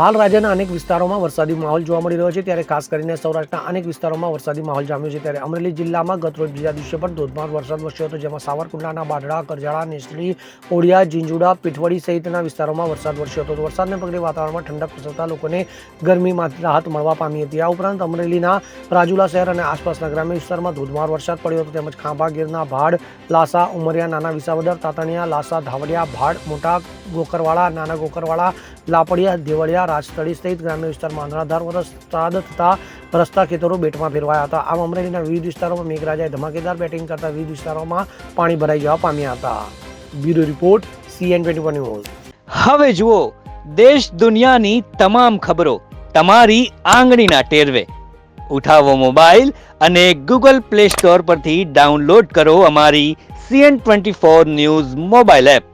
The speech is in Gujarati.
હાલ રાજ્યના અનેક વિસ્તારોમાં વરસાદી માહોલ જોવા મળી રહ્યો છે, ત્યારે ખાસ કરીને સૌરાષ્ટ્રના અનેક વિસ્તારોમાં વરસાદી માહોલ જામ્યો છે. ત્યારે અમરેલી જિલ્લામાં ગતરોજ બીજા દિવસે પણ ધોધમાર વરસાદ વરસ્યો હતો, જેમાં સાવરકુંડલાના બાઢડા, કરજાળા, નેસડી, ઓડિયા, ઝીંઝુડા, પીઠવડી સહિતના વિસ્તારોમાં વરસાદ વરસ્યો હતો. વરસાદને પગલે વાતાવરણમાં ઠંડક પ્રસરતા લોકોને ગરમીમાંથી રાહત મળવા પામી હતી. આ ઉપરાંત અમરેલીના રાજુલા શહેર અને આસપાસના ગ્રામ્ય વિસ્તારમાં ધોધમાર વરસાદ પડ્યો હતો, તેમજ ખાંભા, ગીરના ભાડ, લાસા, ઉમરિયા, નાના વિસાવદર, તાતણિયા, લાસા, ધાવડિયા, ભાડ, મોટા ગોકરવાડા, નાના ગોકરવાડા, લાપડિયા, દેવળિયા, રાજસ્થળી સહિત ગ્રામ્ય વિસ્તારમાં અનરાધાર વરસાદ થતા રસ્તા ખેતરો બેટમાં ફેરવાયા હતા. આમ અમરેલીના વિવિધ વિસ્તારોમાં મેઘરાજાએ ધમાકેદાર બેટિંગ કરતા વિવિધ વિસ્તારોમાં પાણી ભરાઈ જવા પામ્યા હતા. Bureau report CN24 news. હવે જુઓ દેશ દુનિયાની તમામ ખબરો તમારી આંગળીના ટેરવે. ઉઠાવો મોબાઈલ અને Google Play Store પરથી ડાઉનલોડ કરો અમારી CN24 ન્યૂઝ મોબાઈલ એપ.